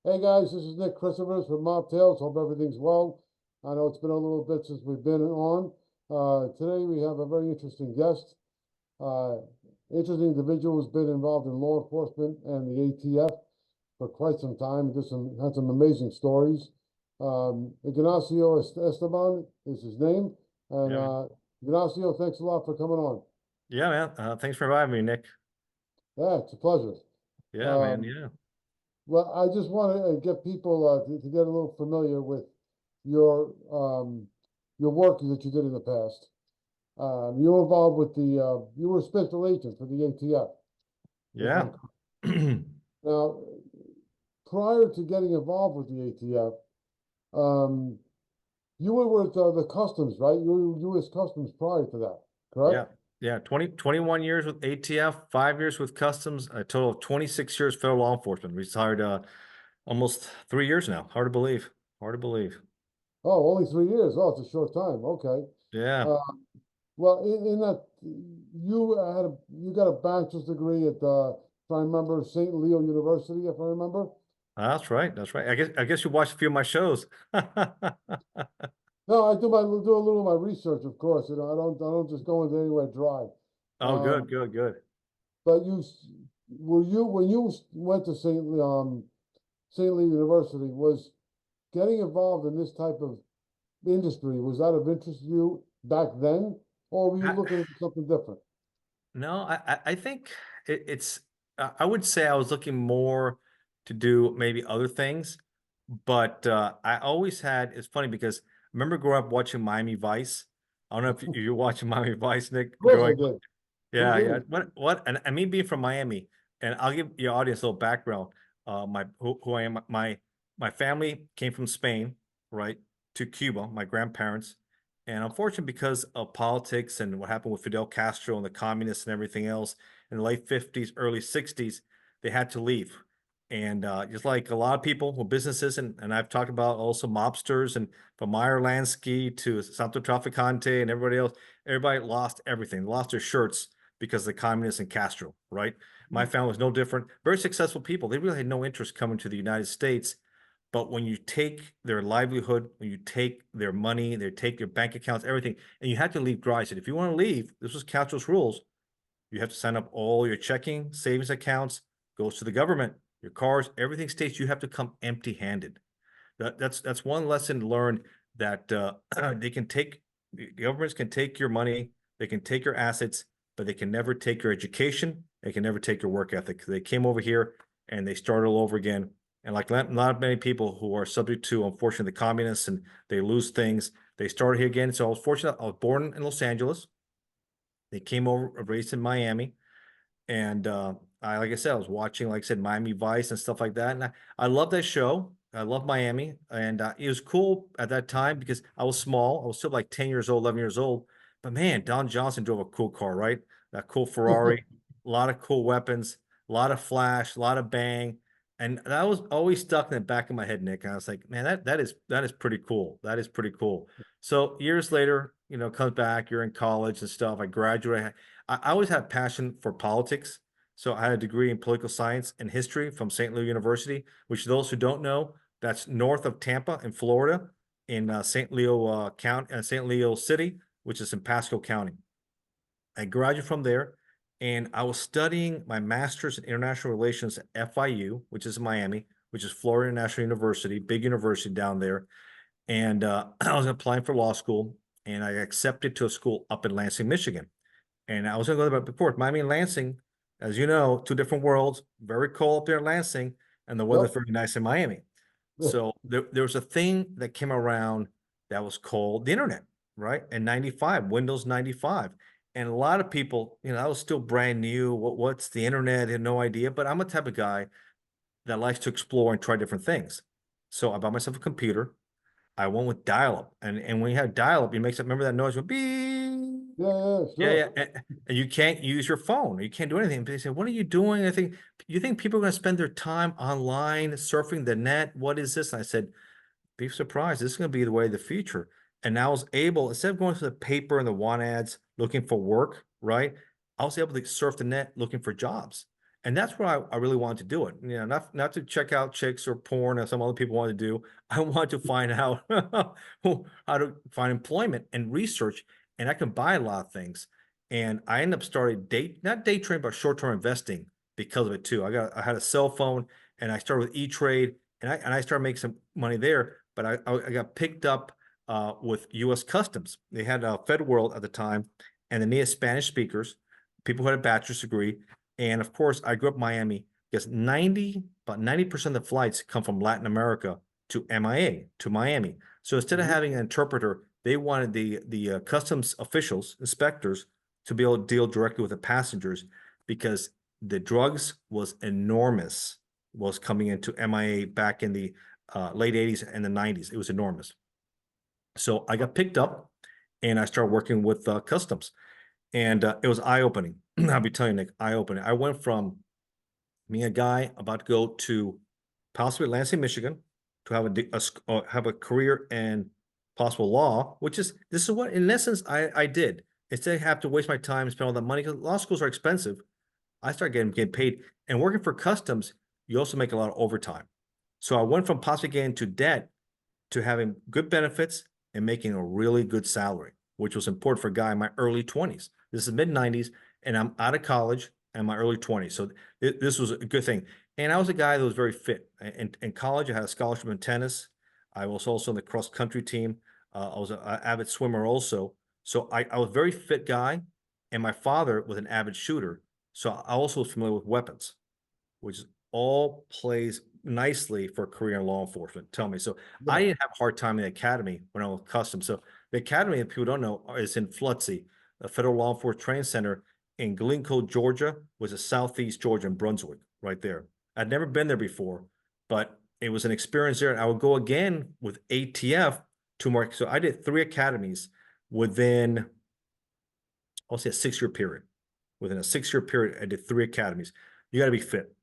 Hey guys, this is Nick Christopher from Mob Tales. Hope everything's well. I know it's been a little bit since we've been on. Today we have a very interesting guest. Uh, Interesting individual who's been involved in law enforcement and the ATF for quite some time. Had some amazing stories. Ignacio Esteban is his name. And Yeah, Ignacio, thanks a lot for coming on. yeah, man. Thanks for inviting me, Nick. Yeah, it's a pleasure. Yeah, man. Um, Yeah, Well, I just want to get people to get a little familiar with your um, your work that you did in the past. You were involved with you were a special agent for the ATF. If yeah. I'm now, prior to getting involved with the ATF, um, you were with the Customs, right? You were U.S. Customs prior to that, correct? Yeah, yeah. 21 years with ATF, 5 years with Customs, a total of 26 years federal law enforcement. Retired almost 3 years now. Hard to believe. Hard to believe. Oh, only 3 years. Oh, it's a short time. Okay. Yeah, Uh, Well, in that you got a bachelor's degree at if I remember St. Leo University, if I remember. that's right. That's right. I guess you watched a few of my shows. No, I do a little of my research, of course. I don't just go into anywhere dry. Oh, good, Um, good, good. but were you when you went to St. Leo University, was getting involved in this type of industry, was that of interest to you back then, or were you I, looking at something different? no, I think it's. I would say I was looking more to do maybe other things. But I always had, it's funny because I remember growing up watching Miami Vice. I don't know if you're watching Miami Vice, Nick, Of course I growing up. did. Who Yeah, yeah. didn't? And me being from Miami, and I'll give your audience a little background. Who I am. My family came from Spain, right, to Cuba, my grandparents. And unfortunately, because of politics and what happened with Fidel Castro and the communists and everything else in the late 50s, early 60s, they had to leave. And just like a lot of people with businesses, and I've talked about also mobsters, and from Meyer Lansky to Santo Trafficante and everybody else, everybody lost everything. They lost their shirts because of the communists and Castro, right? My family was no different. Very successful people. They really had no interest coming to the United States. But when you take their livelihood, when you take their money, they take their bank accounts, everything, and you have to leave dry. I said, if you want to leave, this was Castro's rules. You have to sign up all your checking, savings accounts, goes to the government, your cars, everything states you have to come empty-handed. That's one lesson learned that they can take the governments can take your money, they can take your assets, but they can never take your education. They can never take your work ethic. They came over here and they started all over again. And like not many people who are subject to, unfortunately, the communists and they lose things, they started here again. So I was fortunate. I was born in Los Angeles. They came over, raised in Miami. And like I said, I was watching, like I said, Miami Vice and stuff like that. And I love that show. I love Miami. And it was cool at that time because I was small. I was still like 10 years old, 11 years old. But man, Don Johnson drove a cool car, right? That cool Ferrari, a lot of cool weapons, a lot of flash, a lot of bang. And that was always stuck in the back of my head, Nick. And I was like, man, that is pretty cool. That is pretty cool. So years later, comes back, you're in college and stuff. I graduated. I always had passion for politics. So I had a degree in political science and history from St. Louis University, which those who don't know, that's north of Tampa in Florida, in St. Leo County, St. Leo City, which is in Pasco County. I graduated from there, and I was studying my master's in international relations at FIU, which is in Miami, which is Florida International University, big university down there. And I was applying for law school, and I accepted to a school up in Lansing, Michigan. And I was going to go there before. Miami and Lansing, as you know, two different worlds. Very cold up there in Lansing, and the weather's Yep. very nice in Miami. So there was a thing that came around that was called the internet, right? In 95, Windows 95. And a lot of people, I was still brand new. What's the internet? I had no idea. But I'm a type of guy that likes to explore and try different things. So I bought myself a computer. I went with dial-up. And when you have dial-up, it makes it, remember that noise? Went beep. Yeah, yeah, Yeah, sure. yeah. And you can't use your phone. You can't do anything. But they say, what are you doing? I think, you think people are going to spend their time online surfing the net? What is this? And I said, be surprised. This is going to be the way of the future. And I was able, instead of going to the paper and the want ads looking for work, right? I was able to surf the net looking for jobs. And that's where I really wanted to do it. You know, not to check out chicks or porn as some other people want to do. I want to find out how to find employment and research, and I can buy a lot of things. And I ended up starting not day trading, but short-term investing because of it too. I had a cell phone, and I started with E-Trade, and I started making some money there. But I got picked up with U.S. Customs. They had Fed World at the time, and they needed Spanish speakers, people who had a bachelor's degree. And of course, I grew up in Miami because about 90% of the flights come from Latin America to MIA, to Miami. So instead of having an interpreter, they wanted the customs officials, inspectors, to be able to deal directly with the passengers because the drugs was enormous, was coming into MIA back in the late 80s and the 90s. It was enormous. So I got picked up and I started working with customs. And it was eye-opening. I'll be telling you, Nick, eye-opening. I went from being a guy about to go to possibly Lansing, Michigan, to have a career in possible law, this is what, in essence, I did. Instead of have to waste my time and spend all that money, because law schools are expensive, I started getting paid. And working for customs, you also make a lot of overtime. So I went from possibly getting into debt to having good benefits and making a really good salary, which was important for a guy in my early 20s. This is mid-90s, and I'm out of college in my early 20s. So this was a good thing. And I was a guy that was very fit. In college, I had a scholarship in tennis. I was also on the cross-country team. I was an avid swimmer also. So I was a very fit guy, and my father was an avid shooter. So I also was familiar with weapons, which all plays nicely for a career in law enforcement. Tell me. So I didn't have a hard time in the academy when I was customs. So the academy, if people don't know, is in Flutzy, a federal law enforcement training center in Glencoe, Georgia, was a southeast Georgia in Brunswick, right there. I'd never been there before, but it was an experience there. And I would go again with ATF to more. So I did 3 academies within, I'll say, a 6-year period. Within a 6-year period, I did 3 academies. You got to be fit.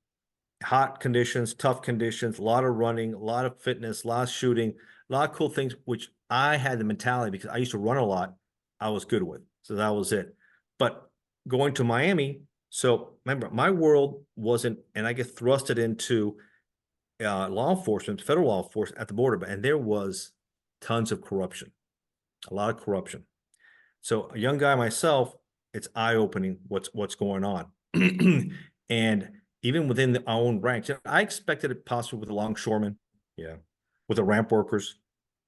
Hot conditions, tough conditions, a lot of running, a lot of fitness, a lot of shooting, a lot of cool things, which I had the mentality because I used to run a lot, I was good with. So that was it. But going to Miami, so remember, my world wasn't, and I get thrusted into law enforcement, federal law enforcement at the border, and there was tons of corruption, a lot of corruption. So a young guy myself, it's eye-opening what's going on. And even within our own ranks, I expected it possibly with the longshoremen, yeah, with the ramp workers,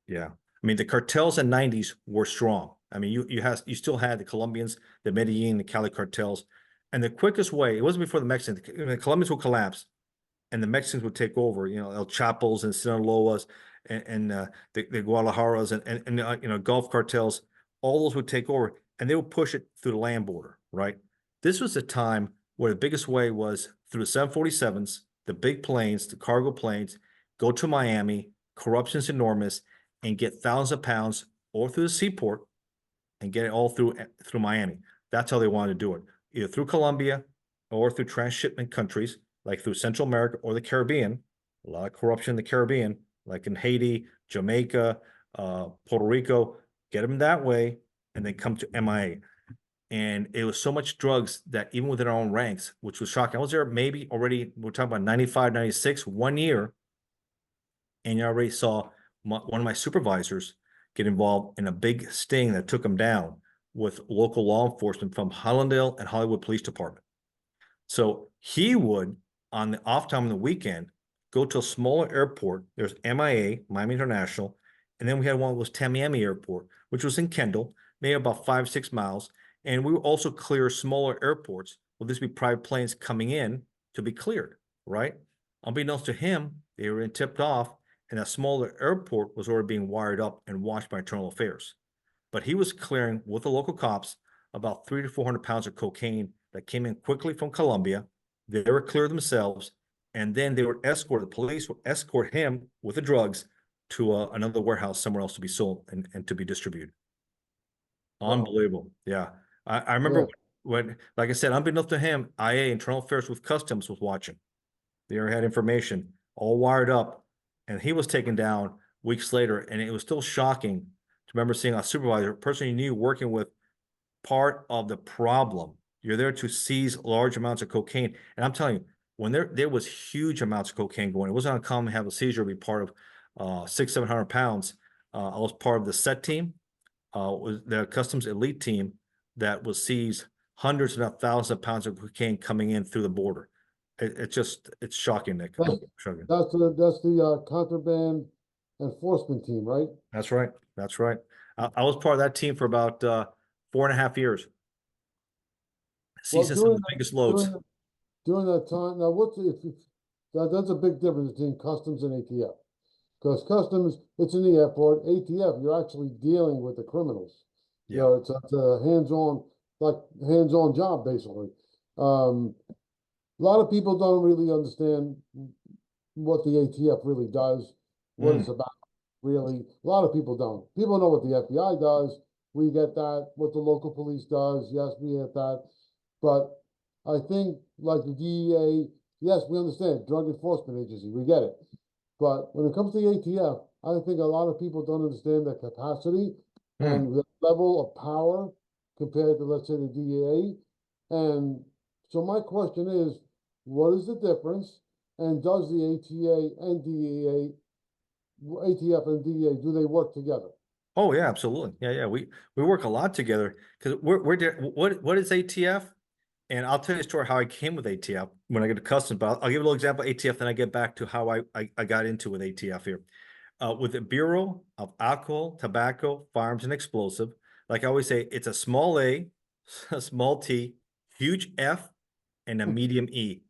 yeah. I mean, the cartels in the 90s were strong. I mean, you still had the Colombians, the Medellin, the Cali cartels, and the quickest way, it wasn't before the Mexicans. The Colombians would collapse, and the Mexicans would take over. You know, El Chapos and Sinaloas, and the Guadalajaras and Gulf cartels. All those would take over, and they would push it through the land border. Right. This was a time where the biggest way was through the 747s, the big planes, the cargo planes, go to Miami. Corruption's enormous, and get thousands of pounds or through the seaport and get it all through Miami. That's how they wanted to do it, either through Colombia or through transshipment countries like through Central America or the Caribbean. A lot of corruption in the Caribbean, like in Haiti, Jamaica, Puerto Rico. Get them that way, and then come to MIA. And it was so much drugs that even within our own ranks, which was shocking. I was there maybe already, we're talking about 95, 96, 1 year. And you already saw one of my supervisors get involved in a big sting that took him down with local law enforcement from Hollandale and Hollywood Police Department. So he would, on the off time on the weekend, go to a smaller airport. There's MIA, Miami International, and then we had one that was Tamiami Airport, which was in Kendall, maybe about 5-6 miles. And we would also clear smaller airports. Well, this would be private planes coming in to be cleared, right? Unbeknownst to him, they were tipped off, and that smaller airport was already being wired up and watched by internal affairs. But he was clearing with the local cops about 300 to 400 pounds of cocaine that came in quickly from Colombia. They were clear themselves, and then they would the police would escort him with the drugs to another warehouse somewhere else to be sold and to be distributed. Wow. Unbelievable. Yeah. I remember when, like I said, unbeknownst to him, IA, Internal Affairs with Customs, was watching. They already had information all wired up, and he was taken down weeks later. And it was still shocking to remember seeing a supervisor, a person you knew working with part of the problem. You're there to seize large amounts of cocaine. And I'm telling you, when there was huge amounts of cocaine going, it wasn't uncommon to have a seizure be part of 600-700 pounds. I was part of the set team, was the customs elite team that will seize hundreds, if not thousands of pounds of cocaine coming in through the border. It's shocking, Nick. That's, Shocking. that's the contraband enforcement team, right? That's right. That's right. I was part of that team for about 4.5 years. Well, Seizing some of the biggest loads. during that time, now what's, if that's a big difference between customs and ATF. Because customs, it's in the airport, ATF, you're actually dealing with the criminals. You Yeah. know, it's a hands-on job, basically. A lot of people don't really understand what the ATF really does, what it's about, really. A lot of people don't. People know what the FBI does. We get that. What the local police does, yes, we get that. But I think, like the DEA, yes, we understand, Drug Enforcement Agency, we get it. But when it comes to the ATF, I think a lot of people don't understand the capacity and the level of power compared to, let's say, the DEA. And so my question is, what is the difference? And does the ATF and DEA, do they work together? Oh yeah, absolutely. Yeah. We work a lot together because we're there. What is ATF? And I'll tell you a story how I came with ATF when I get to customs, but I'll give a little example of ATF, then I get back to how I got into with ATF here. With the Bureau of Alcohol, Tobacco, Firearms, and Explosive, like I always say, it's a small A, a small T, huge F, and a medium E.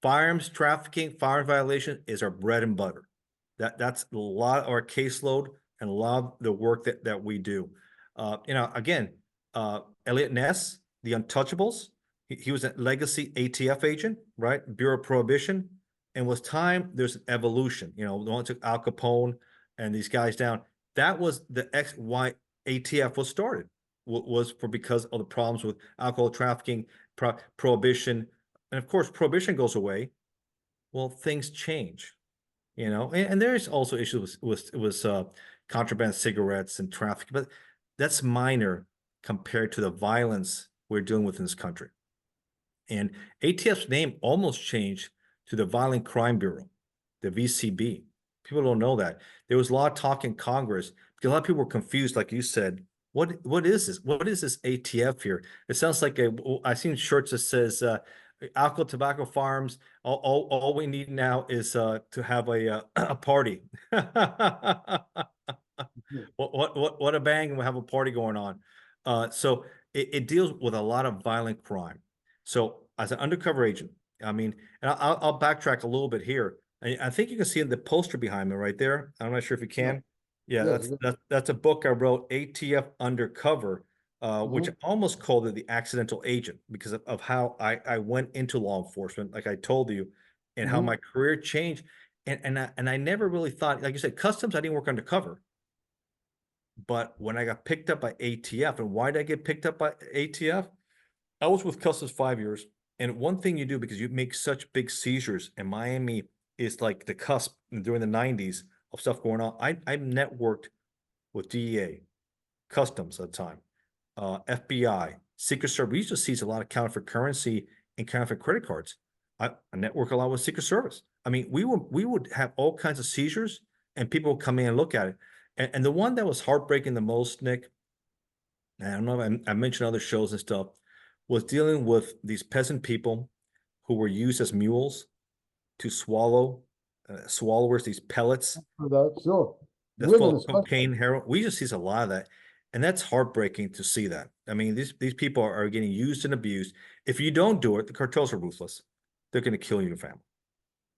Firearms trafficking, firearms violation is our bread and butter. That's a lot of our caseload and a lot of the work that we do. Again, Elliot Ness, the Untouchables, he was a legacy ATF agent, right? Bureau of Prohibition. And with time, there's an evolution. The one took Al Capone and these guys down. That was the why ATF was started, was because of the problems with alcohol trafficking, prohibition. And of course, prohibition goes away. Well, things change, and there's also issues with contraband cigarettes and trafficking, but that's minor compared to the violence we're dealing with in this country. And ATF's name almost changed to the Violent Crime Bureau, the VCB. People don't know that. There was a lot of talk in Congress because a lot of people were confused, like you said. What is this? What is this ATF here? It sounds like I've seen shirts that says alcohol, tobacco, firearms. All we need now is to have a party. What a bang, and we'll have a party going on. So it deals with a lot of violent crime. So as an undercover agent, I mean, and I'll backtrack a little bit here. I think you can see in the poster behind me right there. I'm not sure if you can. Yeah, that's a book I wrote, ATF Undercover, which I almost called it the accidental agent because of how I went into law enforcement, like I told you, and how my career changed. And I never really thought, like you said, customs, I didn't work undercover. But when I got picked up by ATF, and why did I get picked up by ATF? I was with Customs 5 years, and one thing you do, because you make such big seizures, and Miami is like the cusp during the 90s of stuff going on. I networked with DEA, Customs at the time, FBI, Secret Service. We used to seize a lot of counterfeit currency and counterfeit credit cards. I network a lot with Secret Service. I mean, we would have all kinds of seizures, and people would come in and look at it. And the one that was heartbreaking the most, Nick, I don't know if I mentioned other shows and stuff, was dealing with these peasant people who were used as mules to swallow, swallowers, these pellets. Sure. That's full of cocaine, heroin. We just see a lot of that. And that's heartbreaking to see that. I mean, these people are getting used and abused. If you don't do it, the cartels are ruthless. They're going to kill your family.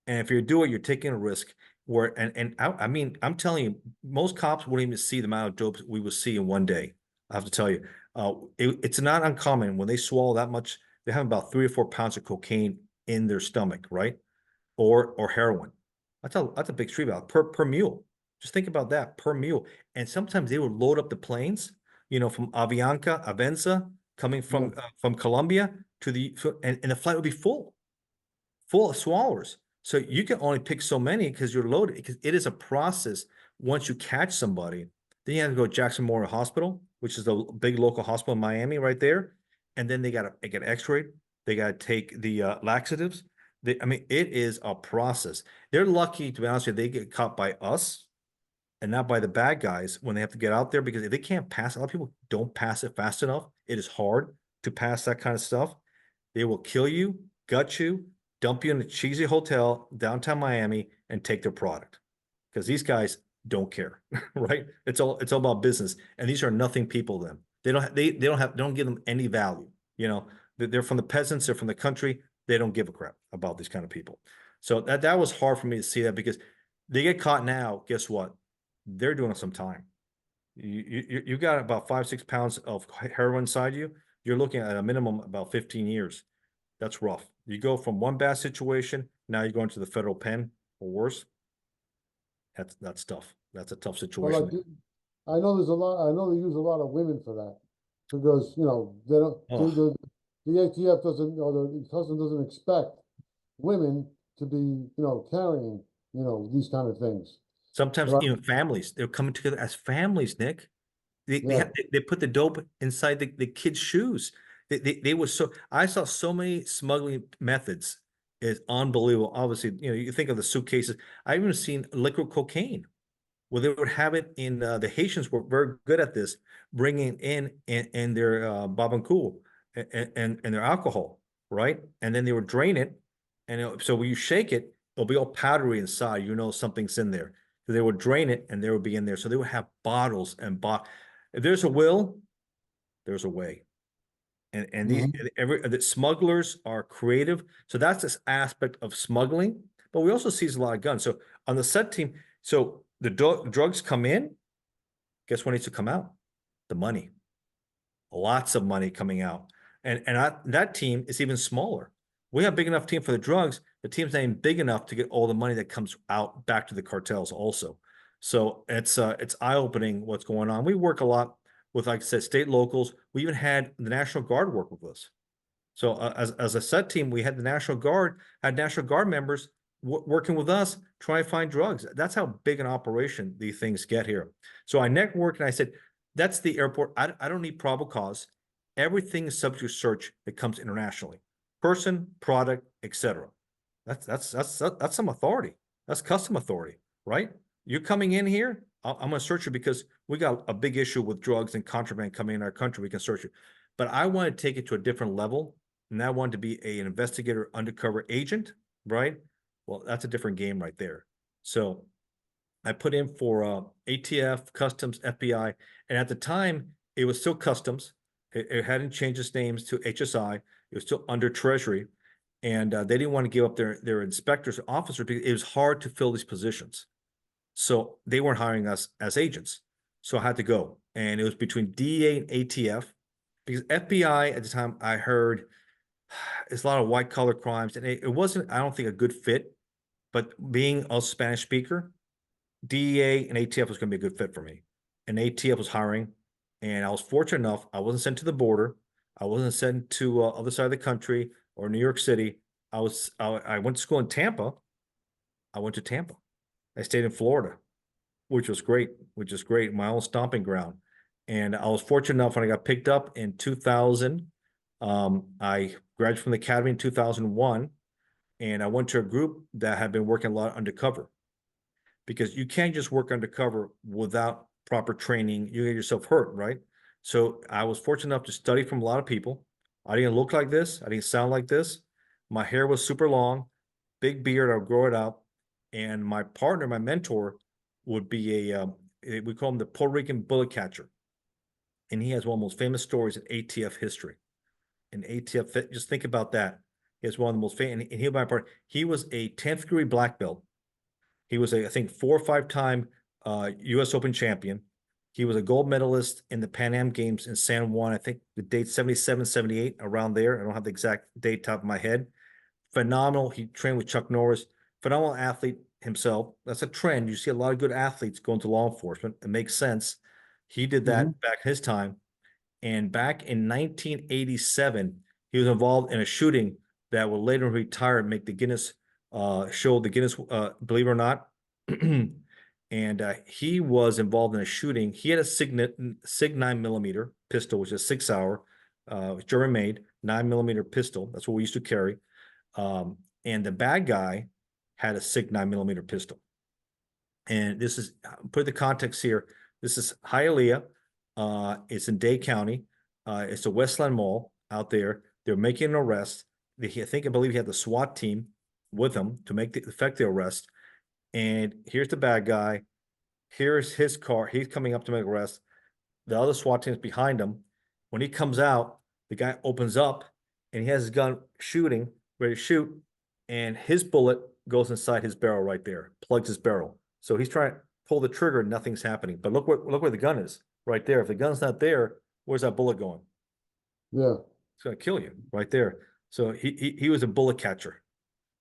And if you do it, you're taking a risk. I mean, I'm telling you, most cops wouldn't even see the amount of dope we would see in one day. I have to tell you, it's not uncommon when they swallow that much. They have about 3 or 4 pounds of cocaine in their stomach, right? Or heroin. That's a big street value per mule. Just think about that, per mule. And sometimes they would load up the planes, from Avenza, coming from Colombia and the flight would be full of swallowers. So you can only pick so many because you're loaded. Because it is a process. Once you catch somebody, then you have to go to Jackson Memorial Hospital, which is the big local hospital in Miami right there. and then they got to get X-rayed. They got to take the laxatives. I mean, it is a process. They're lucky, to be honest with you, they get caught by us and not by the bad guys when they have to get out there, because if they can't pass, a lot of people don't pass it fast enough. It is hard to pass that kind of stuff. They will kill you, gut you, dump you in a cheesy hotel downtown Miami, and take their product, because these guys don't care, right? It's all about business, and these are nothing people. Then they don't give them any value. You know, they're from the peasants, they're from the country. They don't give a crap about these kind of people. So that was hard for me to see that, because they get caught now. Guess what? They're doing some time. You got about 5-6 pounds of heroin inside you. You're looking at a minimum about 15 years. That's rough. You go from one bad situation, now you're going to the federal pen or worse. That's tough. That's a tough But like, situation. I know there's a lot, I know they use a lot of women for that, because, you know, they don't, Oh, the ATF doesn't, or the customs doesn't expect women to be, you know, carrying, you know, these kind of things. sometimes But even families, they're coming together as families, Nick. yeah, They put the dope inside the kids' shoes. They were so, I saw so many smuggling methods. It's unbelievable. Obviously, you know, you think of the suitcases. I've even seen liquid cocaine, where they would have it in, the Haitians were very good at this, bringing in their bob and cool and their alcohol, right? And then they would drain it, and so when you shake it, it'll be all powdery inside. You know something's in there. So they would drain it, and there would be in there. So they would have bottles and If there's a will, there's a way. And these mhm, the smugglers are creative. So that's this aspect of smuggling. But we also see a lot of guns. So on the set team, so the drugs come in. Guess what needs to come out? The money. Lots of money coming out. That team is even smaller. We have a big enough team for the drugs. The team's not even big enough to get all the money that comes out back to the cartels also. So it's eye-opening what's going on. We work a lot with, like I said, state locals. We even had the National Guard work with us. So as a set team, we had the National Guard, had National Guard members working with us, trying to find drugs. That's how big an operation these things get here. So I networked and I said, that's the airport. I don't need probable cause. Everything is subject to search that comes internationally. Person, product, etc. That's some authority. That's custom authority, right? You're coming in here, I'm going to search you because we got a big issue with drugs and contraband coming in our country. We can search you. But I want to take it to a different level, and I want to be an investigator, undercover agent, right? Well, that's a different game right there. So I put in for ATF, Customs, FBI, and at the time it was still Customs. It hadn't changed its names to HSI. It was still under Treasury, and they didn't want to give up their inspectors, officers, because it was hard to fill these positions. So they weren't hiring us as agents. So I had to go, and it was between DEA and ATF, because FBI at the time I heard it's a lot of white collar crimes, and it wasn't, I don't think, a good fit. But being a Spanish speaker, DEA and ATF was going to be a good fit for me. And ATF was hiring, and I was fortunate enough, I wasn't sent to the border. I wasn't sent to other side of the country or New York City. I went to school in Tampa. I went to Tampa. I stayed in Florida, which was great, my own stomping ground. And I was fortunate enough when I got picked up in 2000. I graduated from the academy in 2001, and I went to a group that had been working a lot undercover, because you can't just work undercover without proper training. You get yourself hurt, right? So I was fortunate enough to study from a lot of people. I didn't look like this. I didn't sound like this. My hair was super long, big beard. I would grow it out. And my partner, my mentor, would be we call him the Puerto Rican bullet catcher. And he has one of the most famous stories in ATF history. In ATF, just think about that. He has one of the most famous, and he was a 10th degree black belt. He was I think, 4 or 5 time U.S. Open champion. He was a gold medalist in the Pan Am Games in San Juan. I think the date 77, 78, around there. I don't have the exact date top of my head. Phenomenal. He trained with Chuck Norris. Phenomenal athlete himself. That's a trend. You see a lot of good athletes go into law enforcement. It makes sense. He did mhm, that back his time. And back in 1987, he was involved in a shooting that would later retire and make the Guinness show, the Guinness, believe it or not. And he was involved in a shooting. He had a Sig 9mm pistol, which is 6 hour. German made 9mm pistol. That's what we used to carry. And the bad guy had a SIG 9mm pistol. And this is, put the context here. This is Hialeah. It's in Dade County. It's the Westland Mall out there. They're making an arrest. I believe he had the SWAT team with him to effect the arrest. And here's the bad guy. Here's his car. He's coming up to make an arrest. The other SWAT team's behind him. When he comes out, the guy opens up and he has his gun shooting, ready to shoot. And his bullet goes inside his barrel right there, plugs his barrel. So he's trying to pull the trigger, nothing's happening. But look where the gun is, right there. If the gun's not there, where's that bullet going? Yeah. It's gonna kill you right there. So he was a bullet catcher.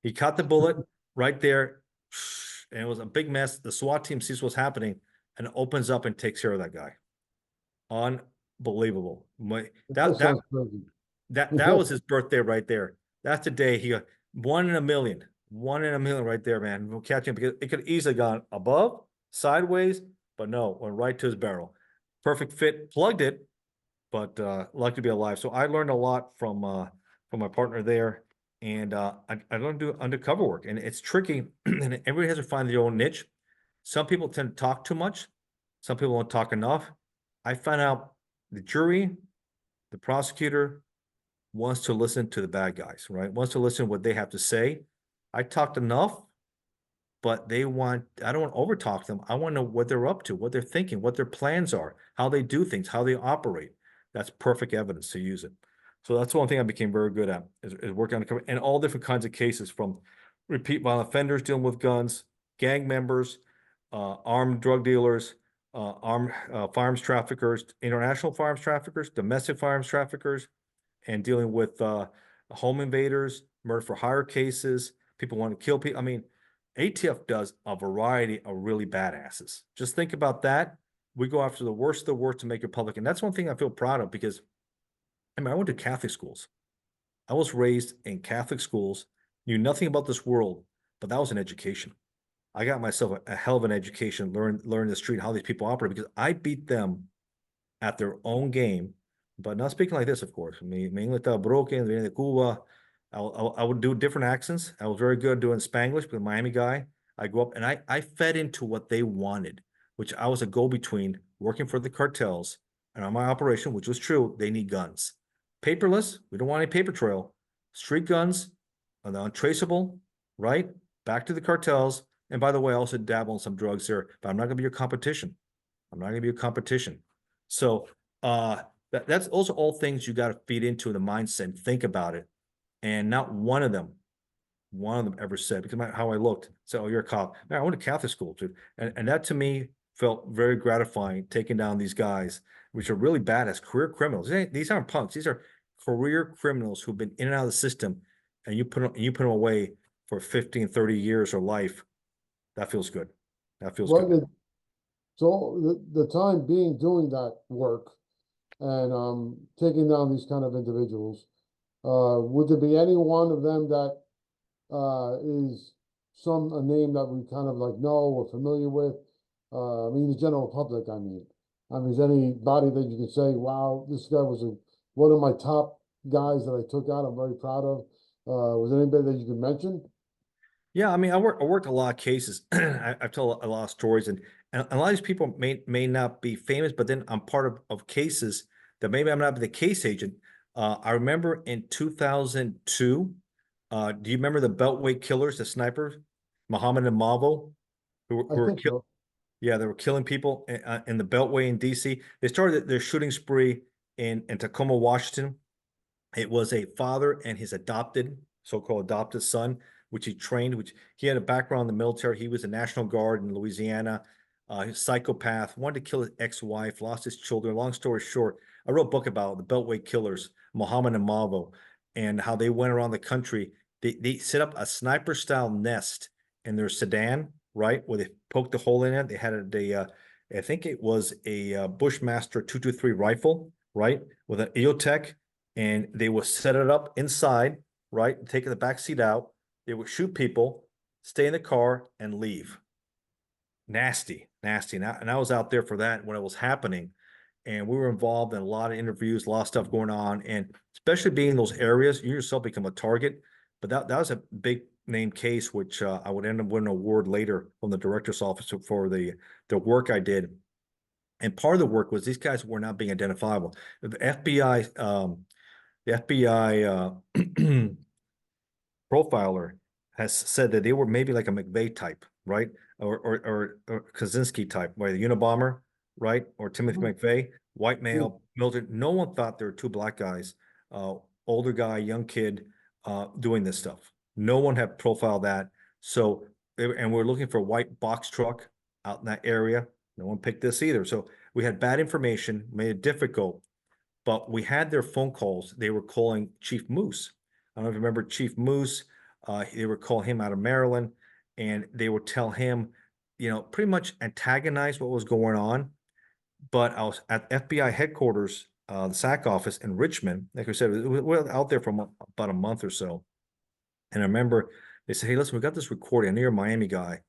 He caught the bullet right there, and it was a big mess. The SWAT team sees what's happening and opens up and takes care of that guy. Unbelievable. That sounds crazy. That was his birthday right there. That's the day he got 1 in a million. 1 in a million right there, man. We'll catch him because it could easily gone above, sideways, but no, went right to his barrel. Perfect fit, plugged it, but lucky to be alive. So I learned a lot from my partner there, and I learned to do undercover work, and it's tricky, and everybody has to find their own niche. Some people tend to talk too much. Some people don't talk enough. I found out the jury, the prosecutor wants to listen to the bad guys, right? Wants to listen to what they have to say. I talked enough, but I don't want to overtalk them. I want to know what they're up to, what they're thinking, what their plans are, how they do things, how they operate. That's perfect evidence to use it. So that's one thing I became very good at is working on and all different kinds of cases, from repeat violent offenders dealing with guns, gang members, armed drug dealers, armed firearms traffickers, international firearms traffickers, domestic firearms traffickers, and dealing with home invaders, murder for hire cases, people want to kill people. I mean, ATF does a variety of really badasses. Just think about that. We go after the worst of the worst to make it public. And that's one thing I feel proud of, because I mean, I went to Catholic schools. I was raised in Catholic schools, knew nothing about this world, but that was an education. I got myself a hell of an education, learn the street, how these people operate, because I beat them at their own game, but not speaking like this, of course. Mi inglés estaba broken, viene de Cuba. I would do different accents. I was very good doing Spanglish, because Miami guy. I grew up and I fed into what they wanted, which I was a go-between working for the cartels. And on my operation, which was true, they need guns. Paperless, we don't want any paper trail. Street guns, untraceable, right? Back to the cartels. And by the way, I also dabble in some drugs there, but I'm not gonna be your competition. I'm not gonna be a competition. So that's also all things you got to feed into the mindset and think about it. And not one of them ever said, because how I looked, said, "Oh, you're a cop." Man, I went to Catholic school too, and that to me felt very gratifying, taking down these guys, which are really bad as career criminals. These aren't punks; these are career criminals who've been in and out of the system, and you put them away for 15, 30 years or life. That feels good. That feels Well, good. so the time being doing that work and taking down these kind of individuals, would there be any one of them that is a name that we kind of like know or familiar with? I mean, the general public, I mean. Is there anybody that you can say, wow, this guy was one of my top guys that I took out, I'm very proud of? Was there anybody that you could mention? Yeah, I mean, I worked a lot of cases. I've told a lot of stories, and a lot of these people may not be famous, but then I'm part of cases that maybe I'm not the case agent. I remember in 2002, do you remember the Beltway killers, the snipers, Muhammad and Mavo, who I were think killed? so. Yeah, they were killing people in the Beltway in DC. They started their shooting spree in Tacoma, Washington. It was a father and his so-called adopted son, which he trained, which he had a background in the military. He was a National Guard in Louisiana. He's a psychopath, wanted to kill his ex-wife, lost his children. Long story short, I wrote a book about the Beltway killers, Muhammad and Mavo, and how they went around the country. They set up a sniper-style nest in their sedan, right, where they poked a hole in it. They had I think it was a Bushmaster 223 rifle, right, with an EOTech, and they would set it up inside, right, take the back seat out. They would shoot people, stay in the car, and leave. Nasty, nasty. And I was out there for that when it was happening. and we were involved in a lot of interviews, a lot of stuff going on, and especially being in those areas, you yourself become a target. But that was a big name case, which I would end up winning an award later from the director's office for the work I did. And part of the work was these guys were not being identifiable. The FBI profiler has said that they were maybe like a McVeigh type, right? Or Kaczynski type, right? The Unabomber, right? Or Timothy McVeigh, white male, military. No one thought there were two black guys, older guy, young kid, doing this stuff. No one had profiled that. So, and we're looking for a white box truck out in that area. No one picked this either. So we had bad information, made it difficult, but we had their phone calls. They were calling Chief Moose. I don't know if you remember Chief Moose. They would call him out of Maryland, and they would tell him, pretty much antagonize what was going on. But I was at FBI headquarters, the SAC office in Richmond. Like I said, we were out there for about a month or so. And I remember they said, "Hey, listen, we got this recording. I know you're a Miami guy.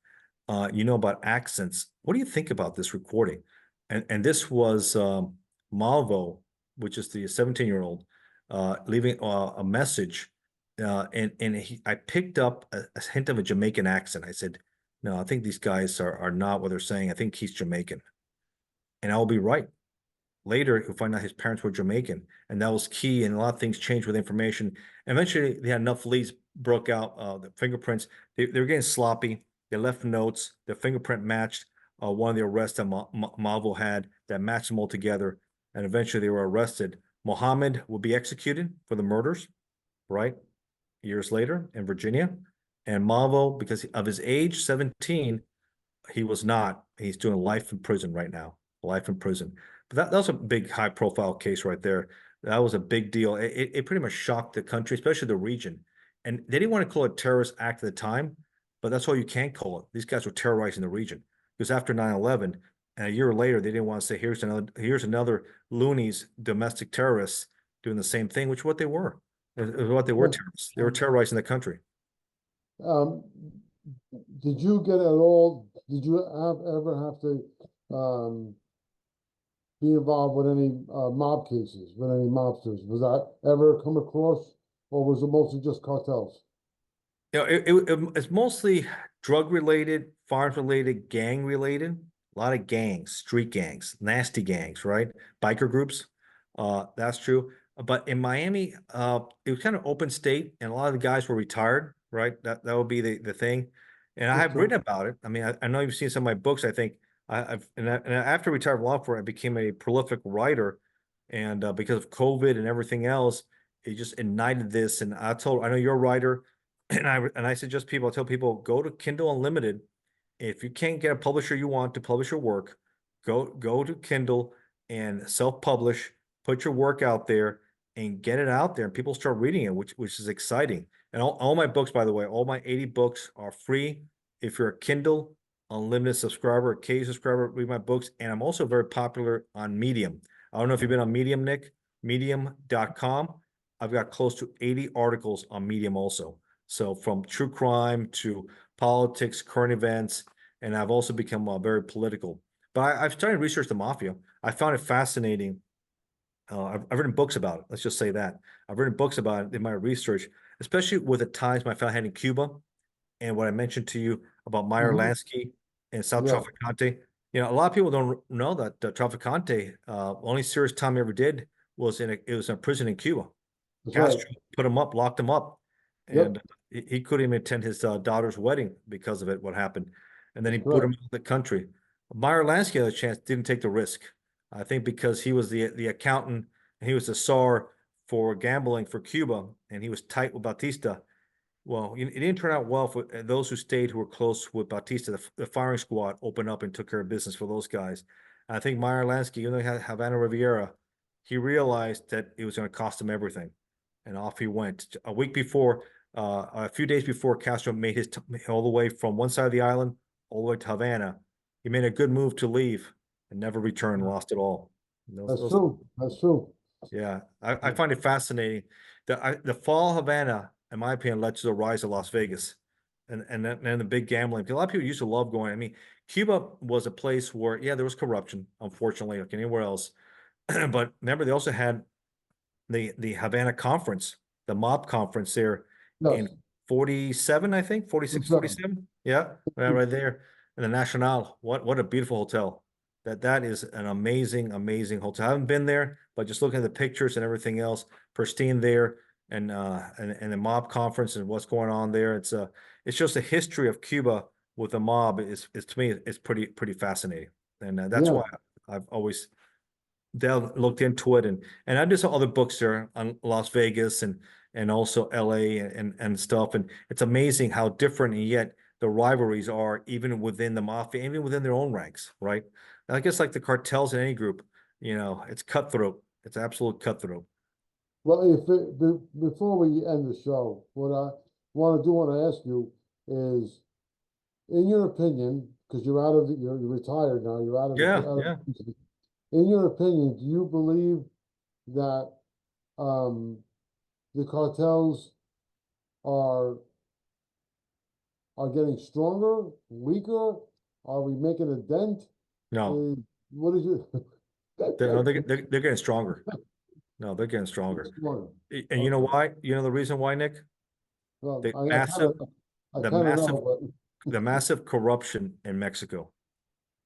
You know about accents. What do you think about this recording?" And this was Malvo, which is the 17-year-old, leaving a message. I picked up a hint of a Jamaican accent. I said, "No, I think these guys are not what they're saying. I think he's Jamaican." And I'll be right. Later, he'll find out his parents were Jamaican, and that was key. And a lot of things changed with information. Eventually, they had enough leads, broke out the fingerprints. They were getting sloppy. They left notes. The fingerprint matched one of the arrests that Malvo had that matched them all together. And eventually, they were arrested. Mohammed will be executed for the murders, right? Years later in Virginia. And Malvo, because of his age, 17, he was not. He's doing life in prison right now. Life in prison. But that was a big high profile case right there. That was a big deal. It pretty much shocked the country, especially the region. And they didn't want to call it a terrorist act at the time, but that's all you can call it. These guys were terrorizing the region. Because after 9/11, and a year later, they didn't want to say, here's another loonies, domestic terrorists doing the same thing, which is what they were. It was what they were, terrorists. They were terrorizing the country. Did you get at all, did you ever have to be involved with any mob cases, with any mobsters? Was that ever come across, or was it mostly just cartels? It's mostly drug related, farms related, gang related. A lot of gangs, street gangs, nasty gangs, right? Biker groups. That's true. But in Miami, it was kind of open state, and a lot of the guys were retired, right? That would be the thing. And I have written about it. I mean, I know you've seen some of my books. I think and after I retired from law enforcement, I became a prolific writer, and because of COVID and everything else, it just ignited this. And I know you're a writer, and I suggest people. I tell people, go to Kindle Unlimited. If you can't get a publisher you want to publish your work, go to Kindle and self-publish. Put your work out there and get it out there, and people start reading it, which is exciting. And all my books, by the way, all my 80 books are free. If you're a Kindle Unlimited subscriber, a K subscriber, read my books. And I'm also very popular on Medium. I don't know if you've been on Medium, Nick, medium.com. I've got close to 80 articles on Medium also. So from true crime to politics, current events, and I've also become very political. But I've started to research the mafia. I found it fascinating. I've written books about it. Let's just say that. I've written books about it in my research, especially with the ties my family had in Cuba and what I mentioned to you about Meyer Lansky and South Traficante. A lot of people don't know that Traficante, only serious time he ever did was in a prison in Cuba. Castro put him up, locked him up, and he couldn't even attend his daughter's wedding because of it, what happened. And then he put him out of the country. Meyer Lansky had a chance, didn't take the risk. I think because he was the accountant and he was the czar for gambling for Cuba, and he was tight with Batista. Well, it didn't turn out well for those who stayed, who were close with Batista. The firing squad opened up and took care of business for those guys. And I think Meyer Lansky, even though he had Havana Riviera, he realized that it was going to cost him everything. And off he went. A few days before Castro made his all the way from one side of the island all the way to Havana, he made a good move to leave and never returned, lost it all. That's true. That's true. Yeah, I find it fascinating. The fall of Havana, in my opinion, led to the rise of Las Vegas and then the big gambling. A lot of people used to love going. I mean, Cuba was a place where, there was corruption, unfortunately, like anywhere else. But remember, they also had the Havana conference, the mob conference there in Yes. 47, I think, 46, Seven. 47. Yeah, right there in the National. What a beautiful hotel. That is an amazing, amazing hotel. I haven't been there, but just looking at the pictures and everything else, pristine there, and the mob conference and what's going on there. It's just a history of Cuba with the mob is to me it's pretty fascinating, and that's Yeah. why I've always looked into it, and I did some other books there on Las Vegas and also LA and stuff, and it's amazing how different and yet the rivalries are even within the mafia, even within their own ranks, right? And I guess like the cartels in any group, it's cutthroat. It's absolute cutthroat. Well, before we end the show, what I want to ask you is, in your opinion, because you're retired now, you're Yeah, out of yeah. in your opinion, do you believe that um, the cartels are getting stronger, weaker? Are we making a dent? No, Uh, what is your they're getting stronger. No, they're getting stronger. stronger? And you know Okay. why? You know the reason why, Nick? Well, The massive, I the kind of massive, know, the massive corruption in Mexico.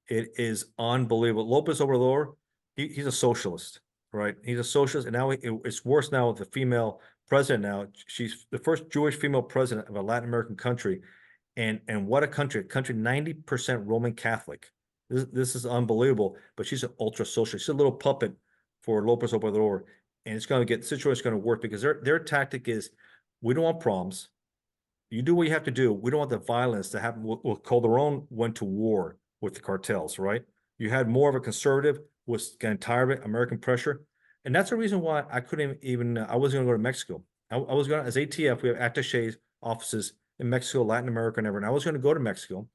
It is unbelievable. Lopez Obrador, he's a socialist, right? He's a socialist, and now it's worse now with the female president. Now she's the first Jewish female president of a Latin American country, and what a country 90% Roman Catholic. This is unbelievable. But she's an ultra socialist. She's a little puppet for Lopez Obrador, and it's going to get the situation is going to work because their tactic is we don't want problems. You do what you have to do. We don't want the violence to happen. Well, Calderon went to war with the cartels, right? You had more of a conservative, was getting tired of it, American pressure. And that's the reason why I couldn't even, I wasn't going to go to Mexico. I was going to, as ATF, we have attaché offices in Mexico, Latin America, and everything. I was going to go to Mexico.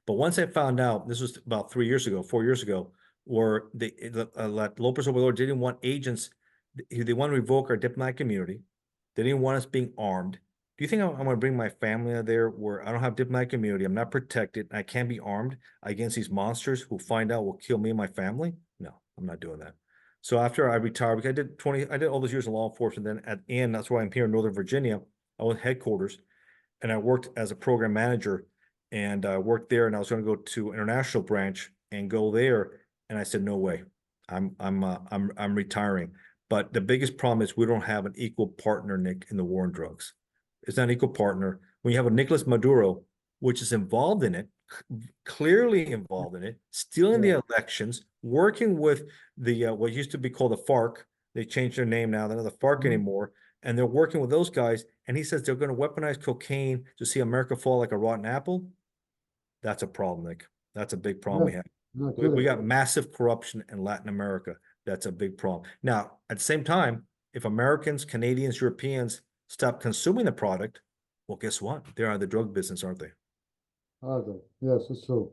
But once I found out, this was about 3 years ago, 4 years ago, where Lopez Obrador didn't want agents, they want to revoke our diplomatic immunity. They didn't want us being armed. Do you think I'm going to bring my family out there where I don't have diplomatic immunity? I'm not protected. I can't be armed against these monsters who find out will kill me and my family? No, I'm not doing that. So after I retired, because I did all those years in law enforcement. Then at the end, that's why I'm here in Northern Virginia. I was headquarters, and I worked as a program manager, and I worked there. And I was going to go to international branch and go there, and I said, no way, I'm retiring. But the biggest problem is we don't have an equal partner, Nick, in the war on drugs. It's not an equal partner. When you have a Nicolas Maduro, which is involved in it, clearly involved in it, stealing the elections, working with the what used to be called the FARC. They changed their name now. They're not the FARC anymore. And they're working with those guys. And he says they're going to weaponize cocaine to see America fall like a rotten apple. That's a problem, Nick. That's a big problem yeah, we have. not We kidding. got massive corruption in Latin America. That's a big problem. Now, at the same time, if Americans, Canadians, Europeans stop consuming the product, well, guess what? They're out of the drug business, aren't they? Okay. Yes, it's true.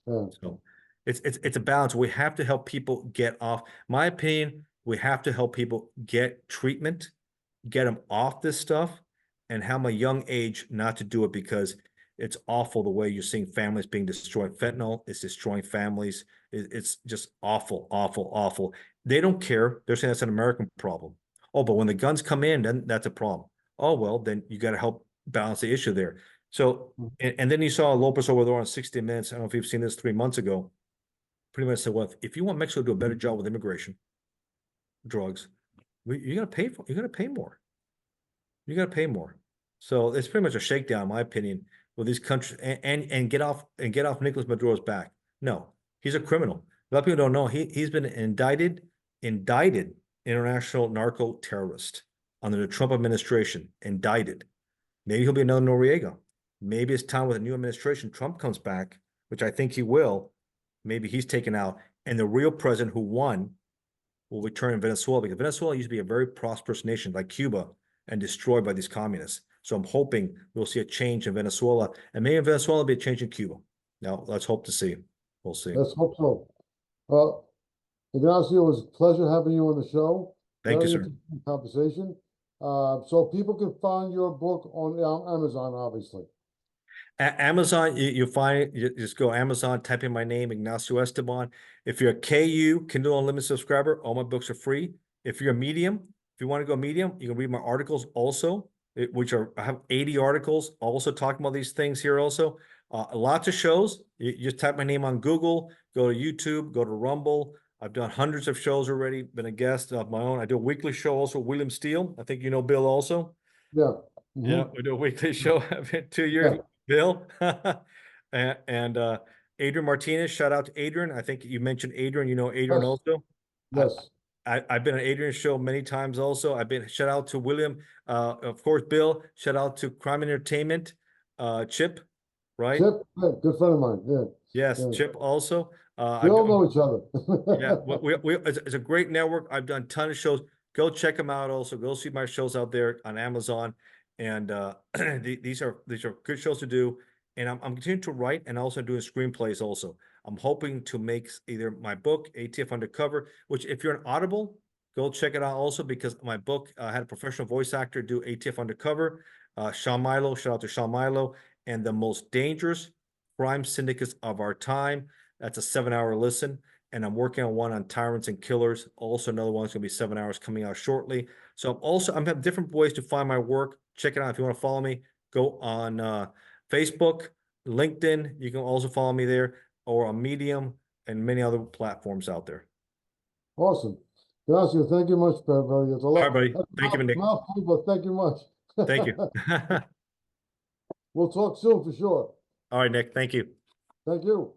Yeah. So it's a balance. We have to help people get off. My opinion, we have to help people get treatment, get them off this stuff, and have them a young age not to do it because it's awful the way you're seeing families being destroyed. Fentanyl is destroying families. It's just awful, awful, awful. They don't care. They're saying that's an American problem. Oh, but when the guns come in, then that's a problem. Oh, well, then you got to help balance the issue there. So, and then you saw Lopez Obrador on 60 Minutes. I don't know if you've seen this 3 months ago. Pretty much said, well, if you want Mexico to do a better job with immigration, drugs, you're gonna pay for. You're gonna pay more. You got to pay more. So it's pretty much a shakedown, in my opinion, with these countries and get off Nicolas Maduro's back. No, he's a criminal. A lot of people don't know he's been indicted international narco terrorist under the Trump administration. Indicted. Maybe he'll be another Noriega. Maybe it's time with a new administration. Trump comes back, which I think he will. Maybe he's taken out, and the real president who won will return in Venezuela because Venezuela used to be a very prosperous nation like Cuba and destroyed by these communists. So I'm hoping we'll see a change in Venezuela, and maybe in Venezuela will be a change in Cuba. Now let's hope to see. We'll see. Let's hope so. Well, Ignacio, it was a pleasure having you on the show. Thank you, Very sir. interesting conversation. So people can find your book on Amazon, obviously. Amazon, you find, you just go Amazon, type in my name, Ignacio Esteban. If you're a KU, Kindle Unlimited subscriber, all my books are free. If you're a Medium, if you want to go Medium, you can read my articles also, which are, I have 80 articles also talking about these things here also. Lots of shows. You just type my name on Google, go to YouTube, go to Rumble. I've done hundreds of shows already, been a guest of my own. I do a weekly show also, William Steele. I think you know Bill also. Yeah. Yeah, Mhm. we do a weekly show. I've been 2 years, Yeah. Bill. And Adrian Martinez, shout out to Adrian. I think you mentioned Adrian, you know Adrian Yes. also. I, Yes. I've been on Adrian's show many times also. I've been, shout out to William, of course, Bill, shout out to Crime Entertainment, Chip, right? Chip, yeah, good friend of mine. Yeah. Yes, Yeah. Chip also. We I've all done, know each other. yeah, it's a great network. I've done a ton of shows. Go check them out also. Go see my shows out there on Amazon. And these are good shows to do. And I'm continuing to write and also doing screenplays also. I'm hoping to make either my book, ATF Undercover, which if you're an Audible, go check it out also because my book had a professional voice actor do ATF Undercover. Sean Milo, shout out to Sean Milo, and the most dangerous crime syndicates of our time. That's a 7-hour listen. And I'm working on one on tyrants and killers. Also, another one's gonna be 7 hours coming out shortly. So I'm having different ways to find my work. Check it out if you want to follow me. Go on Facebook, LinkedIn. You can also follow me there, or on Medium and many other platforms out there. Awesome. Ignacio, thank you much, buddy. It's a All right, lot. buddy. That's Thank you, Nick. mouthful, but thank you much. Thank you. We'll talk soon for sure. All right, Nick. Thank you. Thank you.